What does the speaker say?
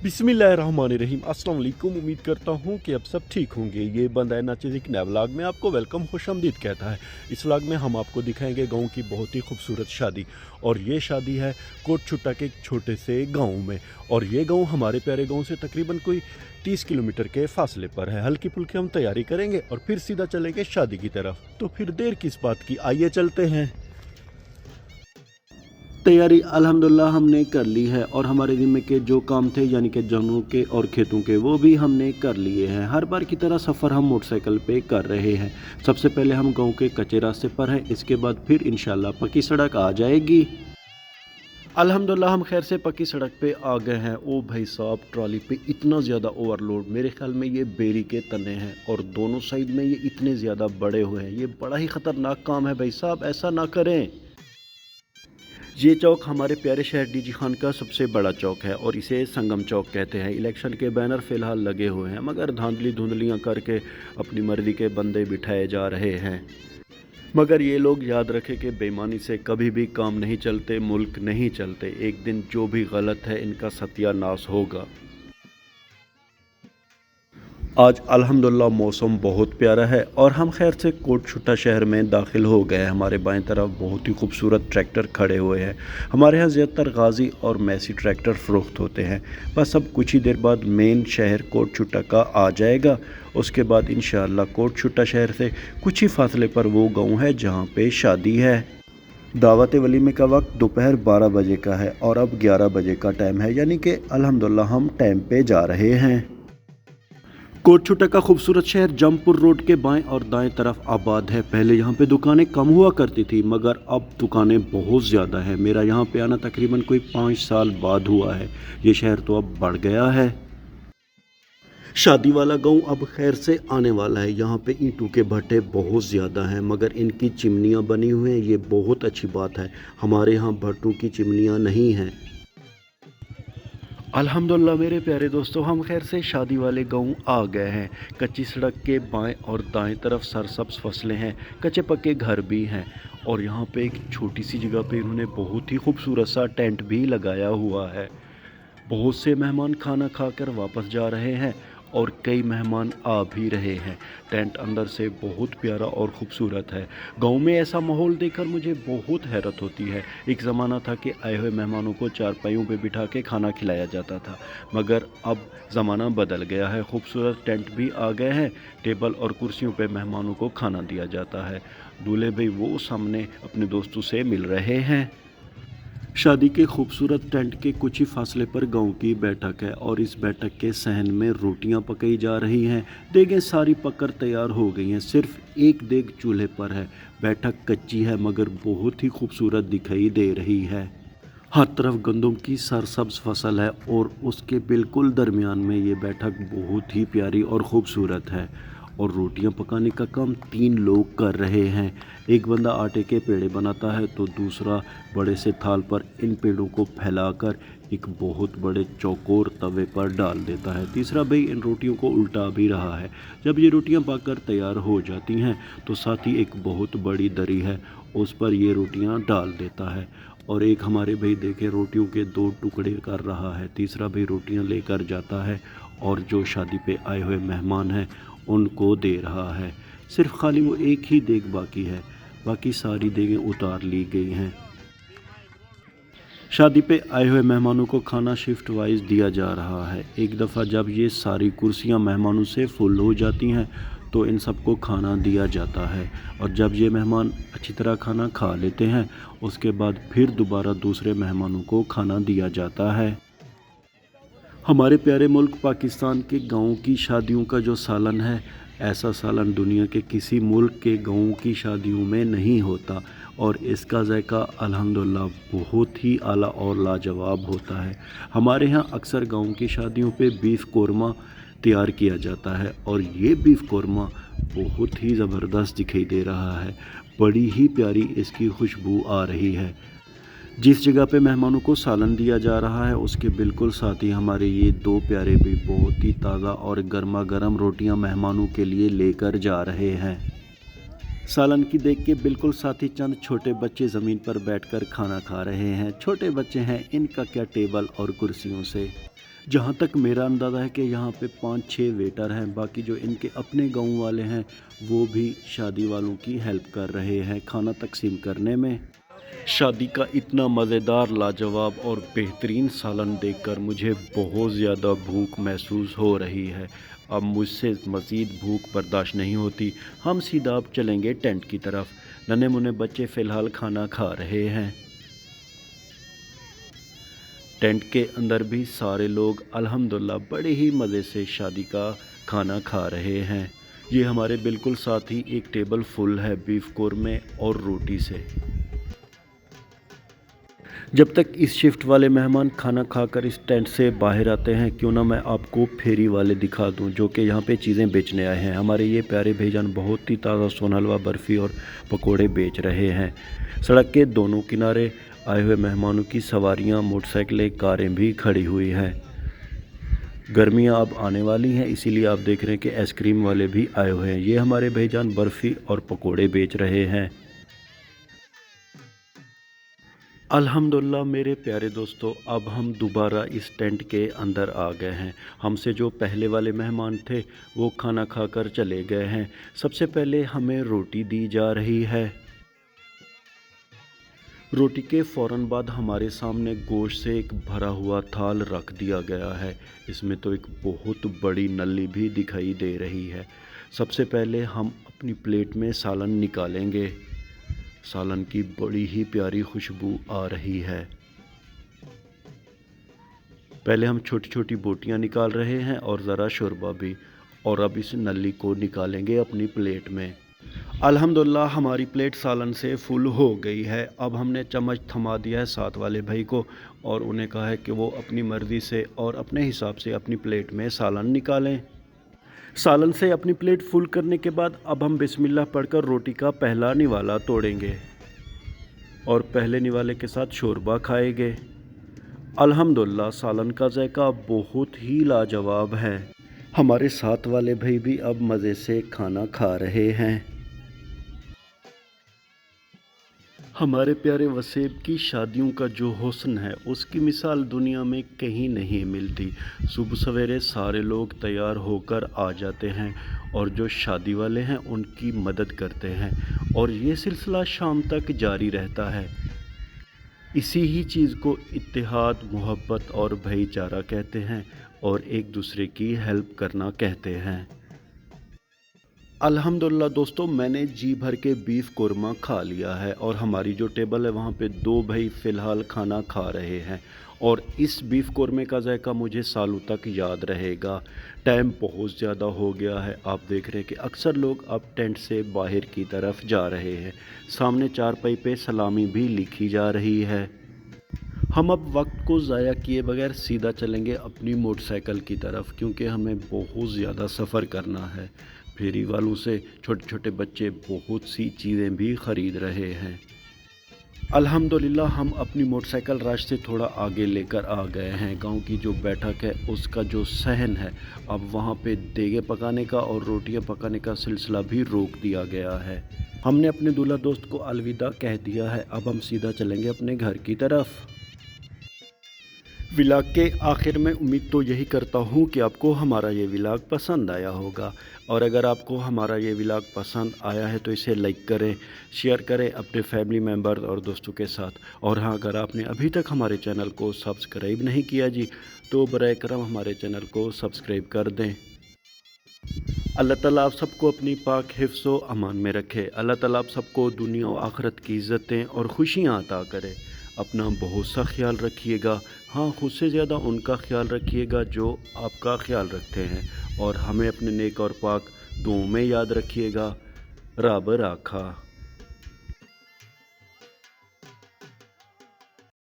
बिस्मिल्लाहिर्रहमानिर्रहीम। अस्सलाम वालेकुम। उम्मीद करता हूँ कि अब सब ठीक होंगे। ये बंदा नाचिज़ एक नए व्लॉग में आपको वेलकम खुशामदीद कहता है। इस व्लॉग में हम आपको दिखाएंगे गांव की बहुत ही खूबसूरत शादी, और ये शादी है कोट छुट्टा के एक छोटे से गांव में। और ये गांव हमारे प्यारे गांव से तकरीबन कोई 30 किलोमीटर के फासले पर है। हल्की फुल्की हम तैयारी करेंगे और फिर सीधा चलेंगे शादी की तरफ। तो फिर देर किस बात की, आइए चलते हैं। तैयारी अल्हम्दुलिल्लाह हमने कर ली है, और हमारे ज़िम्मे के जो काम थे यानी कि जानवरों के और खेतों के, वो भी हमने कर लिए हैं। हर बार की तरह सफ़र हम मोटरसाइकिल पे कर रहे हैं। सबसे पहले हम गांव के कच्चे रास्ते पर हैं, इसके बाद फिर इंशाल्लाह पक्की सड़क आ जाएगी। अल्हम्दुलिल्लाह हम खैर से पक्की सड़क पे आ गए हैं। ओ भाई साहब, ट्रॉली पे इतना ज़्यादा ओवरलोड, मेरे ख्याल में ये बेरी के तने हैं, और दोनों साइड में ये इतने ज़्यादा बड़े हुए हैं। ये बड़ा ही ख़तरनाक काम है भाई साहब, ऐसा ना करें। ये चौक हमारे प्यारे शहर डीजी खान का सबसे बड़ा चौक है, और इसे संगम चौक कहते हैं। इलेक्शन के बैनर फ़िलहाल लगे हुए हैं, मगर धांधली धुंधलियाँ करके अपनी मर्ज़ी के बंदे बिठाए जा रहे हैं। मगर ये लोग याद रखें कि बेईमानी से कभी भी काम नहीं चलते, मुल्क नहीं चलते। एक दिन जो भी गलत है, इनका सत्यानाश होगा। आज अल्हम्दुलिल्लाह मौसम बहुत प्यारा है, और हम खैर से कोट छुट्टा शहर में दाखिल हो गए हैं। हमारे बाएं तरफ बहुत ही खूबसूरत ट्रैक्टर खड़े हुए हैं। हमारे यहाँ ज़्यादातर गाज़ी और मैसी ट्रैक्टर फ़रोख्त होते हैं। बस अब कुछ ही देर बाद मेन शहर कोट छुट्टा का आ जाएगा। उसके बाद इंशाअल्लाह कोट छुट्टा शहर से कुछ ही फासले पर वो गाँव है जहाँ पे शादी है। दावत वलीमे का वक्त दोपहर 12 बजे का है, और अब 11 बजे का टाइम है, यानी कि अल्हम्दुलिल्लाह हम टाइम पे जा रहे हैं। कोट छुट्टा का खूबसूरत शहर जमपुर रोड के बाएं और दाएं तरफ आबाद है। पहले यहाँ पे दुकानें कम हुआ करती थी, मगर अब दुकानें बहुत ज़्यादा है। मेरा यहाँ पे आना तकरीबन कोई 5 साल बाद हुआ है। ये शहर तो अब बढ़ गया है। शादी वाला गांव अब खैर से आने वाला है। यहाँ पे ईंटों के भट्टे बहुत ज़्यादा हैं, मगर इनकी चिमनियाँ बनी हुई हैं, ये बहुत अच्छी बात है। हमारे यहाँ भट्टों की चिमनियाँ नहीं हैं। अल्हम्दुलिल्लाह मेरे प्यारे दोस्तों, हम खैर से शादी वाले गांव आ गए हैं। कच्ची सड़क के बाएं और दाएं तरफ सरसब्ज फसलें हैं, कच्चे पक्के घर भी हैं, और यहाँ पे एक छोटी सी जगह पे इन्होंने बहुत ही खूबसूरत सा टेंट भी लगाया हुआ है। बहुत से मेहमान खाना खाकर वापस जा रहे हैं, और कई मेहमान आ भी रहे हैं। टेंट अंदर से बहुत प्यारा और ख़ूबसूरत है। गांव में ऐसा माहौल देखकर मुझे बहुत हैरत होती है। एक ज़माना था कि आए हुए मेहमानों को चारपाइयों पे बिठा के खाना खिलाया जाता था, मगर अब ज़माना बदल गया है। खूबसूरत टेंट भी आ गए हैं, टेबल और कुर्सियों पे मेहमानों को खाना दिया जाता है। दूल्हे भाई वो सामने अपने दोस्तों से मिल रहे हैं। शादी के खूबसूरत टेंट के कुछ ही फासले पर गांव की बैठक है, और इस बैठक के सहन में रोटियां पकाई जा रही हैं। देगें सारी पककर तैयार हो गई हैं, सिर्फ एक देग चूल्हे पर है। बैठक कच्ची है, मगर बहुत ही खूबसूरत दिखाई दे रही है। हर तरफ गंदम की सरसब्ज फसल है, और उसके बिल्कुल दरमियान में ये बैठक बहुत ही प्यारी और ख़ूबसूरत है। और रोटियां पकाने का काम 3 लोग कर रहे हैं। एक बंदा आटे के पेड़े बनाता है, तो दूसरा बड़े से थाल पर इन पेड़ों को फैलाकर एक बहुत बड़े चौकोर तवे पर डाल देता है। तीसरा भाई इन रोटियों को उल्टा भी रहा है। जब ये रोटियां पककर तैयार हो जाती हैं, तो साथ ही एक बहुत बड़ी दरी है, उस पर ये रोटियां डाल देता है। और एक हमारे भाई देखे रोटियों के 2 टुकड़े कर रहा है। तीसरा भाई रोटियां लेकर जाता है, और जो शादी पे आए हुए मेहमान हैं उनको दे रहा है। सिर्फ खाली वो एक ही देग बाकी है, बाकी सारी देगें उतार ली गई हैं। शादी पे आए हुए मेहमानों को खाना शिफ्ट वाइज दिया जा रहा है। एक दफ़ा जब ये सारी कुर्सियां मेहमानों से फुल हो जाती हैं, तो इन सबको खाना दिया जाता है, और जब ये मेहमान अच्छी तरह खाना खा लेते हैं, उसके बाद फिर दोबारा दूसरे मेहमानों को खाना दिया जाता है। हमारे प्यारे मुल्क पाकिस्तान के गाँव की शादियों का जो सालन है, ऐसा सालन दुनिया के किसी मुल्क के गाँव की शादियों में नहीं होता, और इसका जायका अल्हम्दुलिल्लाह बहुत ही आला और लाजवाब होता है। हमारे यहाँ अक्सर गाँव की शादियों पे बीफ कोरमा तैयार किया जाता है, और ये बीफ कोरमा बहुत ही ज़बरदस्त दिखाई दे रहा है। बड़ी ही प्यारी इसकी खुशबू आ रही है। जिस जगह पे मेहमानों को सालन दिया जा रहा है, उसके बिल्कुल साथ ही हमारे ये 2 प्यारे भी बहुत ही ताज़ा और गर्मा गर्म रोटियां मेहमानों के लिए लेकर जा रहे हैं। सालन की देख के बिल्कुल साथ ही चंद छोटे बच्चे ज़मीन पर बैठकर खाना खा रहे हैं। छोटे बच्चे हैं, इनका क्या टेबल और कुर्सियों से। جہاں تک میرا اندازہ ہے کہ یہاں پہ 5-6 ویٹر ہیں، باقی جو ان کے اپنے گاؤں والے ہیں وہ بھی شادی والوں کی ہیلپ کر رہے ہیں کھانا تقسیم کرنے میں۔ شادی کا اتنا مزیدار، لاجواب اور بہترین سالن دیکھ کر مجھے بہت زیادہ بھوک محسوس ہو رہی ہے۔ اب مجھ سے مزید بھوک برداشت نہیں ہوتی۔ ہم سیدھا اب چلیں گے ٹینٹ کی طرف۔ ننھے منھے بچے فی الحال کھانا کھا رہے ہیں۔ ٹینٹ کے اندر بھی سارے لوگ الحمدللہ بڑے ہی مزے سے شادی کا کھانا کھا رہے ہیں۔ یہ ہمارے بالکل ساتھ ہی ایک ٹیبل فل ہے بیف قورمے اور روٹی سے۔ جب تک اس شفٹ والے مہمان کھانا کھا کر اس ٹینٹ سے باہر آتے ہیں، کیوں نہ میں آپ کو پھیری والے دکھا دوں جو کہ یہاں پہ چیزیں بیچنے آئے ہیں۔ ہمارے یہ پیارے بھائی جان بہت ہی تازہ سون حلوہ، برفی اور پکوڑے بیچ رہے ہیں۔ سڑک کے دونوں کنارے آئے ہوئے مہمانوں کی سواریاں، موٹر سائیکلیں، کاریں بھی کھڑی ہوئی ہیں۔ گرمیاں اب آنے والی ہیں، اسی لیے آپ دیکھ رہے ہیں کہ آئس کریم والے بھی آئے ہوئے ہیں۔ یہ ہمارے بھائی جان برفی اور پکوڑے بیچ رہے ہیں۔ الحمدللہ میرے پیارے دوستو، اب ہم دوبارہ اس ٹینٹ کے اندر آ گئے ہیں۔ ہم سے جو پہلے والے مہمان تھے وہ کھانا کھا کر چلے گئے ہیں۔ سب سے پہلے ہمیں روٹی دی جا رہی ہے۔ روٹی کے فوراً بعد ہمارے سامنے گوشت سے ایک بھرا ہوا تھال رکھ دیا گیا ہے۔ اس میں تو ایک بہت بڑی نلی بھی دکھائی دے رہی ہے۔ سب سے پہلے ہم اپنی پلیٹ میں سالن نکالیں گے۔ سالن کی بڑی ہی پیاری خوشبو آ رہی ہے۔ پہلے ہم چھوٹی چھوٹی بوٹیاں نکال رہے ہیں اور ذرا شوربہ بھی، اور اب اس نلی کو نکالیں گے اپنی پلیٹ میں۔ الحمدللہ ہماری پلیٹ سالن سے فل ہو گئی ہے۔ اب ہم نے چمچ تھما دیا ہے ساتھ والے بھائی کو اور انہیں کہا ہے کہ وہ اپنی مرضی سے اور اپنے حساب سے اپنی پلیٹ میں سالن نکالیں۔ سالن سے اپنی پلیٹ فل کرنے کے بعد اب ہم بسم اللہ پڑھ کر روٹی کا پہلا نوالا توڑیں گے اور پہلے نوالے کے ساتھ شوربہ کھائیں گے۔ الحمدللہ سالن کا ذائقہ بہت ہی لاجواب ہے۔ ہمارے ساتھ والے بھائی بھی اب مزے سے کھانا کھا رہے ہیں۔ ہمارے پیارے وسیب کی شادیوں کا جو حسن ہے اس کی مثال دنیا میں کہیں نہیں ملتی۔ صبح سویرے سارے لوگ تیار ہو کر آ جاتے ہیں اور جو شادی والے ہیں ان کی مدد کرتے ہیں اور یہ سلسلہ شام تک جاری رہتا ہے۔ اسی ہی چیز کو اتحاد، محبت اور بھائی چارہ کہتے ہیں اور ایک دوسرے کی ہیلپ کرنا کہتے ہیں۔ الحمدللہ دوستو، میں نے جی بھر کے بیف قورمہ کھا لیا ہے اور ہماری جو ٹیبل ہے وہاں پہ 2 بھائی فی الحال کھانا کھا رہے ہیں اور اس بیف قورمے کا ذائقہ مجھے سالوں تک یاد رہے گا۔ ٹائم بہت زیادہ ہو گیا ہے، آپ دیکھ رہے ہیں کہ اکثر لوگ اب ٹینٹ سے باہر کی طرف جا رہے ہیں۔ سامنے چارپائی پہ سلامی بھی لکھی جا رہی ہے۔ ہم اب وقت کو ضائع کیے بغیر سیدھا چلیں گے اپنی موٹر سائیکل کی طرف، کیونکہ ہمیں بہت زیادہ سفر کرنا ہے۔ پھیری والوں سے چھوٹے چھوٹے بچے بہت سی چیزیں بھی خرید رہے ہیں۔ الحمدللہ ہم اپنی موٹر سائیکل راج سے تھوڑا آگے لے کر آ گئے ہیں۔ گاؤں کی جو بیٹھک ہے اس کا جو صحن ہے، اب وہاں پہ دیگیں پکانے کا اور روٹیاں پکانے کا سلسلہ بھی روک دیا گیا ہے۔ ہم نے اپنے دولہا دوست کو الوداع کہہ دیا ہے، اب ہم سیدھا چلیں گے اپنے گھر کی طرف۔ ولاگ کے آخر میں امید تو یہی کرتا ہوں کہ آپ کو ہمارا یہ ولاگ پسند آیا ہوگا، اور اگر آپ کو ہمارا یہ ولاگ پسند آیا ہے تو اسے لائک کریں، شیئر کریں اپنے فیملی ممبر اور دوستوں کے ساتھ، اور ہاں اگر آپ نے ابھی تک ہمارے چینل کو سبسکرائب نہیں کیا جی تو برائے کرم ہمارے چینل کو سبسکرائب کر دیں۔ اللہ تعالیٰ آپ سب کو اپنی پاک حفظ و امان میں رکھے۔ اللہ تعالیٰ آپ سب کو دنیا و آخرت کی عزتیں اور خوشیاں عطا کرے۔ اپنا بہت سا خیال رکھیے گا، ہاں خود سے زیادہ ان کا خیال رکھیے گا جو آپ کا خیال رکھتے ہیں، اور ہمیں اپنے نیک اور پاک دعاؤں میں یاد رکھیے گا۔ رب راکھا۔